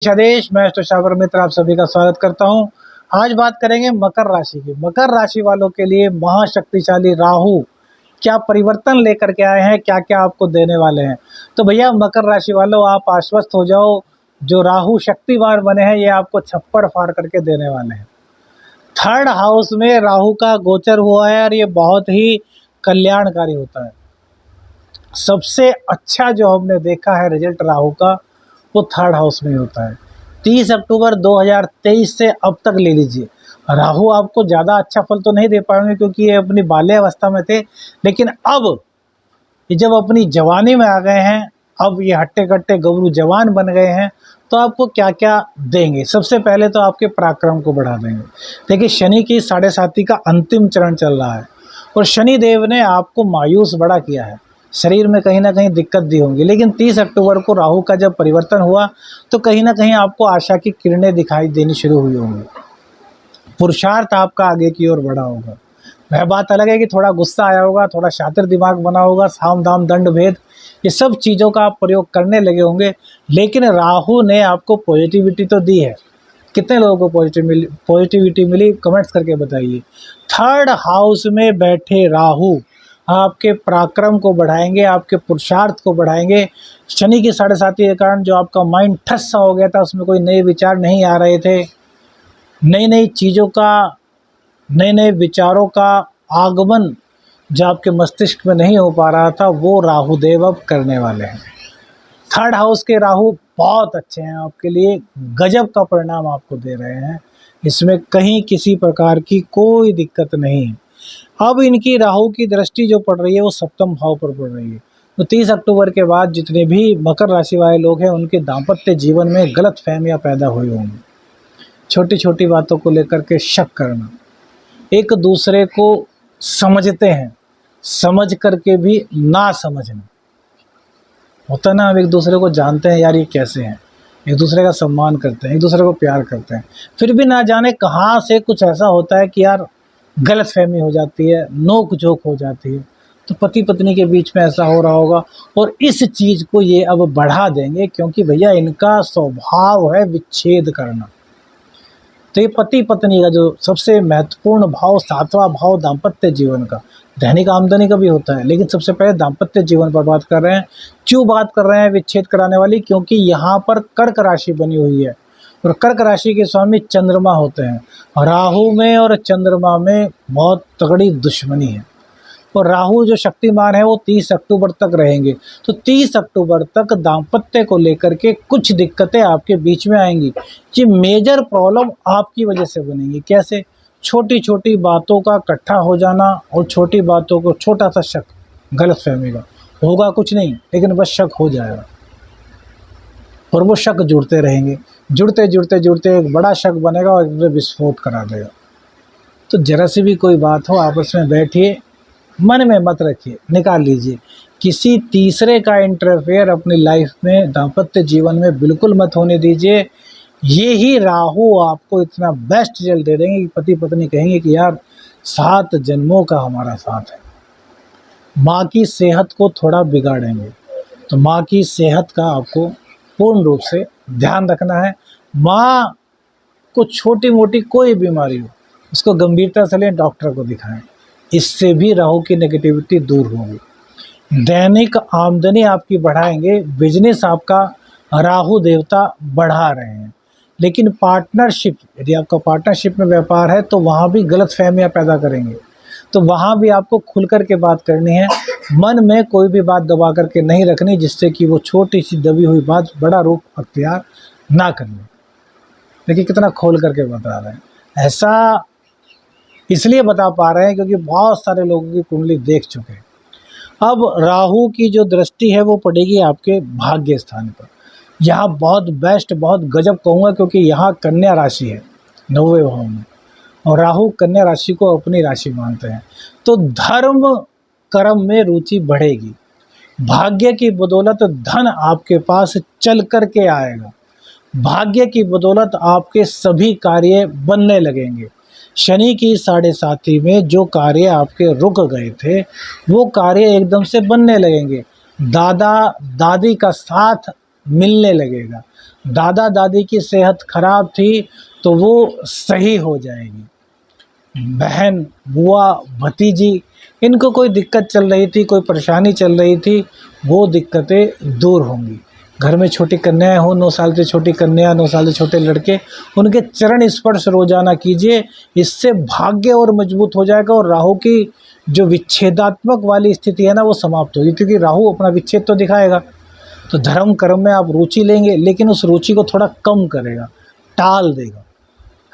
आदेश मैं तुषार मित्र आप सभी का स्वागत करता हूं। आज बात करेंगे मकर राशि की। मकर राशि वालों के लिए महाशक्तिशाली राहु क्या परिवर्तन लेकर के आए हैं, क्या क्या आपको देने वाले हैं। तो भैया मकर राशि वालों आप आश्वस्त हो जाओ, जो राहु शक्तिवान बने हैं ये आपको छप्पर फाड़ करके देने वाले हैं। थर्ड हाउस में राहु का गोचर हुआ है और ये बहुत ही कल्याणकारी होता है। सबसे अच्छा जो हमने देखा है रिजल्ट राहु का वो थर्ड हाउस में होता है। 30 अक्टूबर 2023 से अब तक ले लीजिए, राहु आपको ज़्यादा अच्छा फल तो नहीं दे पाएंगे क्योंकि ये अपनी बाल्यावस्था में थे, लेकिन अब ये जब अपनी जवानी में आ गए हैं, अब ये हट्टे कट्टे गबरू जवान बन गए हैं, तो आपको क्या क्या देंगे। सबसे पहले तो आपके पराक्रम को बढ़ा देंगे। देखिए शनि की 7.5 का अंतिम चरण चल रहा है और शनि देव ने आपको मायूस बड़ा किया है, शरीर में कहीं ना कहीं दिक्कत दी होंगी, लेकिन 30 अक्टूबर को राहु का जब परिवर्तन हुआ तो कहीं ना कहीं आपको आशा की किरणें दिखाई देनी शुरू हुई होंगी। पुरुषार्थ आपका आगे की ओर बढ़ा होगा। वह बात अलग है कि थोड़ा गुस्सा आया होगा, थोड़ा शातिर दिमाग बना होगा, साम दाम दंड भेद ये सब चीज़ों का आप प्रयोग करने लगे होंगे, लेकिन राहु ने आपको पॉजिटिविटी तो दी है। कितने लोगों को पॉजिटिविटी मिली कमेंट्स करके बताइए। थर्ड हाउस में बैठे राहु आपके पराक्रम को बढ़ाएंगे, आपके पुरुषार्थ को बढ़ाएंगे। शनि की 7.5 के कारण जो आपका माइंड ठस सा हो गया था, उसमें कोई नए विचार नहीं आ रहे थे, नई नई चीज़ों का, नए नए विचारों का आगमन जो आपके मस्तिष्क में नहीं हो पा रहा था, वो राहु देव अब करने वाले हैं। थर्ड हाउस के राहु बहुत अच्छे हैं आपके लिए, गजब का परिणाम आपको दे रहे हैं, इसमें कहीं किसी प्रकार की कोई दिक्कत नहीं है। अब इनकी राहु की दृष्टि जो पड़ रही है वो सप्तम भाव पर पड़ रही है। तो 30 अक्टूबर के बाद जितने भी मकर राशि वाले लोग हैं उनके दाम्पत्य जीवन में गलत फहमियाँ पैदा हुई होंगी। छोटी छोटी बातों को लेकर के शक करना, एक दूसरे को समझते हैं, समझ करके भी ना समझना होता ना। हम एक दूसरे को जानते हैं यार ये कैसे हैं, एक दूसरे का सम्मान करते हैं, एक दूसरे को प्यार करते हैं, फिर भी ना जाने कहाँ से कुछ ऐसा होता है कि यार गलतफहमी हो जाती है, नोक झोंक हो जाती है। तो पति पत्नी के बीच में ऐसा हो रहा होगा और इस चीज़ को ये अब बढ़ा देंगे, क्योंकि भैया इनका स्वभाव है विच्छेद करना। तो ये पति पत्नी का जो सबसे महत्वपूर्ण भाव, 7वां भाव दाम्पत्य जीवन का, दैनिक आमदनी का भी होता है, लेकिन सबसे पहले दाम्पत्य जीवन पर बात कर रहे हैं। क्यों बात कर रहे हैं विच्छेद कराने वाली? क्योंकि यहाँ पर कर्क राशि बनी हुई है और कर्क राशि के स्वामी चंद्रमा होते हैं। राहु में और चंद्रमा में बहुत तगड़ी दुश्मनी है और राहु जो शक्तिमान है वो 30 अक्टूबर तक रहेंगे। तो 30 अक्टूबर तक दाम्पत्य को लेकर के कुछ दिक्कतें आपके बीच में आएंगी। ये मेजर प्रॉब्लम आपकी वजह से बनेंगी। कैसे? छोटी छोटी बातों का इकट्ठा हो जाना और छोटी बातों को छोटा सा शक, गलतफहमी का होगा कुछ नहीं, लेकिन बस शक हो जाएगा और वो शक जुड़ते रहेंगे, जुड़ते जुड़ते जुड़ते एक बड़ा शक बनेगा और विस्फोट करा देगा। तो जरा सी भी कोई बात हो आपस में बैठिए, मन में मत रखिए, निकाल लीजिए। किसी तीसरे का इंटरफेयर अपनी लाइफ में, दाम्पत्य जीवन में बिल्कुल मत होने दीजिए। ये ही राहु आपको इतना बेस्ट रिजल्ट दे देंगे कि पति पत्नी कहेंगे कि यार 7 जन्मों का हमारा साथ है। माँ की सेहत को थोड़ा बिगाड़ेंगे तो माँ की सेहत का आपको पूर्ण रूप से ध्यान रखना है। माँ को छोटी मोटी कोई बीमारी हो उसको गंभीरता से लें, डॉक्टर को दिखाएं, इससे भी राहु की नेगेटिविटी दूर होगी। दैनिक आमदनी आपकी बढ़ाएंगे, बिजनेस आपका राहु देवता बढ़ा रहे हैं, लेकिन पार्टनरशिप, यदि आपका पार्टनरशिप में व्यापार है तो वहाँ भी गलत फहमियाँ पैदा करेंगे। तो वहाँ भी आपको खुल कर के बात करनी है, मन में कोई भी बात दबा करके नहीं रखनी, जिससे कि वो छोटी सी दबी हुई बात बड़ा रूप अख्तियार ना कर ले। देखिए कितना खोल करके बता रहे हैं। ऐसा इसलिए बता पा रहे हैं क्योंकि बहुत सारे लोगों की कुंडली देख चुके हैं। अब राहु की जो दृष्टि है वो पड़ेगी आपके भाग्य स्थान पर। यहाँ बहुत बेस्ट, बहुत गजब कहूँगा, क्योंकि यहाँ कन्या राशि है 9वें भाव में और राहु कन्या राशि को अपनी राशि मानते हैं। तो धर्म कर्म में रुचि बढ़ेगी, भाग्य की बदौलत धन आपके पास चल कर के आएगा, भाग्य की बदौलत आपके सभी कार्य बनने लगेंगे। शनि की 7.5 में जो कार्य आपके रुक गए थे वो कार्य एकदम से बनने लगेंगे, दादा दादी का साथ मिलने लगेगा, दादा दादी की सेहत खराब थी तो वो सही हो जाएगी। बहन, बुआ, भतीजी, इनको कोई दिक्कत चल रही थी, कोई परेशानी चल रही थी, वो दिक्कतें दूर होंगी। घर में छोटी कन्याएं हो, 9 साल से छोटी कन्या, 9 साल से छोटे लड़के, उनके चरण स्पर्श रोजाना कीजिए। इससे भाग्य और मजबूत हो जाएगा और राहु की जो विच्छेदात्मक वाली स्थिति है ना, वो समाप्त होगी, क्योंकि राहु अपना विच्छेद तो दिखाएगा। तो धर्म कर्म में आप रुचि लेंगे, लेकिन उस रुचि को थोड़ा कम करेगा, टाल देगा,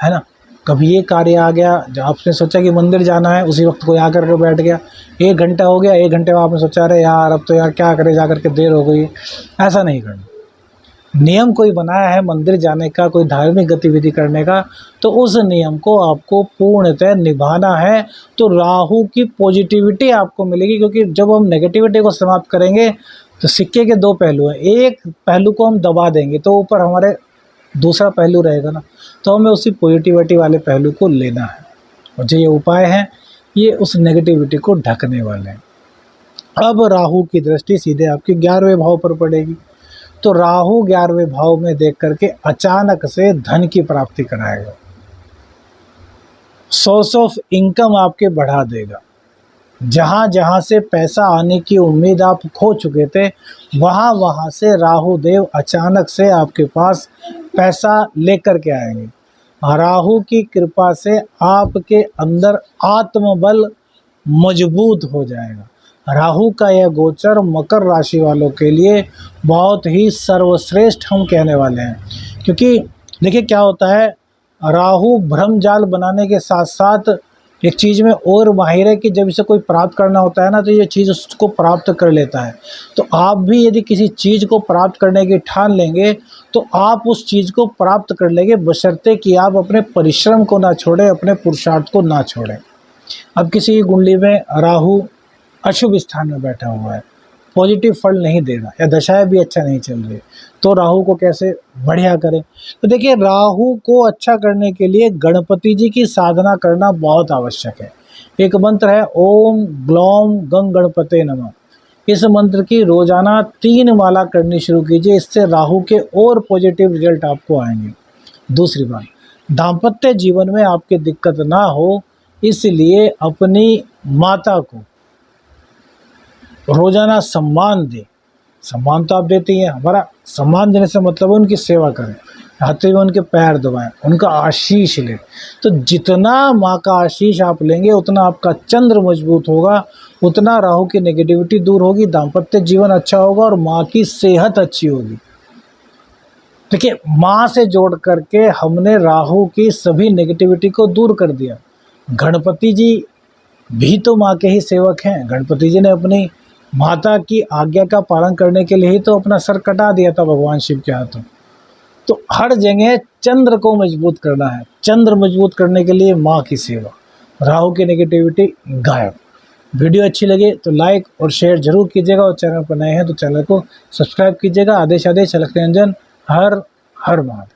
है ना। कभी ये कार्य आ गया, जब आपने सोचा कि मंदिर जाना है, उसी वक्त कोई आकर के बैठ गया, 1 घंटा हो गया, 1 घंटे में आपने सोचा अरे यार अब तो यार क्या करें, जा कर के देर हो गई। ऐसा नहीं करना। नियम कोई बनाया है मंदिर जाने का, कोई धार्मिक गतिविधि करने का, तो उस नियम को आपको पूर्णतः निभाना है। तो राहु की पॉजिटिविटी आपको मिलेगी, क्योंकि जब हम नेगेटिविटी को समाप्त करेंगे तो सिक्के के 2 पहलू हैं। एक पहलू को हम दबा देंगे तो ऊपर हमारे दूसरा पहलू रहेगा ना, तो हमें उसी पॉजिटिविटी वाले पहलू को लेना है। और जो ये उपाय हैं, ये उस नेगेटिविटी को ढकने वाले हैं। अब राहु की दृष्टि सीधे आपके 11वें भाव पर पड़ेगी। तो राहु 11वें भाव में देख करके अचानक से धन की प्राप्ति कराएगा, सोर्स ऑफ इनकम आपके बढ़ा देगा। जहाँ जहाँ से पैसा आने की उम्मीद आप खो चुके थे, वहाँ वहाँ से राहु देव अचानक से आपके पास पैसा लेकर के आएंगे। राहु की कृपा से आपके अंदर आत्मबल मजबूत हो जाएगा। राहु का यह गोचर मकर राशि वालों के लिए बहुत ही सर्वश्रेष्ठ हम कहने वाले हैं, क्योंकि देखिए क्या होता है, राहु भ्रम जाल बनाने के साथ साथ एक चीज़ में और माहिर है कि जब इसे कोई प्राप्त करना होता है ना, तो ये चीज़ उसको प्राप्त कर लेता है। तो आप भी यदि किसी चीज़ को प्राप्त करने की ठान लेंगे तो आप उस चीज़ को प्राप्त कर लेंगे, बशर्ते कि आप अपने परिश्रम को ना छोड़ें, अपने पुरुषार्थ को ना छोड़ें। अब किसी कुंडली में राहु अशुभ स्थान में बैठा हुआ है, पॉजिटिव फल नहीं दे रहा, या दशाएं भी अच्छा नहीं चल रही, तो राहु को कैसे बढ़िया करें। तो देखिए, राहु को अच्छा करने के लिए गणपति जी की साधना करना बहुत आवश्यक है। एक मंत्र है ओम ग्लौम गंग गणपते नमः। इस मंत्र की रोजाना 3 माला करनी शुरू कीजिए, इससे राहु के और पॉजिटिव रिजल्ट आपको आएंगे। दूसरी बात, दाम्पत्य जीवन में आपकी दिक्कत ना हो, इसलिए अपनी माता को रोजाना सम्मान दें। सम्मान तो आप देती हैं, हमारा सम्मान देने से मतलब है उनकी सेवा करें, हाथों में उनके पैर दबाएं, उनका आशीष लें। तो जितना माँ का आशीष आप लेंगे, उतना आपका चंद्र मजबूत होगा, उतना राहु की नेगेटिविटी दूर होगी, दाम्पत्य जीवन अच्छा होगा और माँ की सेहत अच्छी होगी। देखिए, माँ से जोड़ करके हमने राहु की सभी नेगेटिविटी को दूर कर दिया। गणपति जी भी तो माँ के ही सेवक हैं। गणपति जी ने अपनी माता की आज्ञा का पालन करने के लिए ही तो अपना सर कटा दिया था भगवान शिव के हाथों। तो हर जगह चंद्र को मजबूत करना है। चंद्र मजबूत करने के लिए माँ की सेवा, राहु की नेगेटिविटी गायब। वीडियो अच्छी लगे तो लाइक और शेयर जरूर कीजिएगा, और चैनल पर नए हैं तो चैनल को सब्सक्राइब कीजिएगा। आदेश आदेश अलख निरंजन, हर हर महादेव।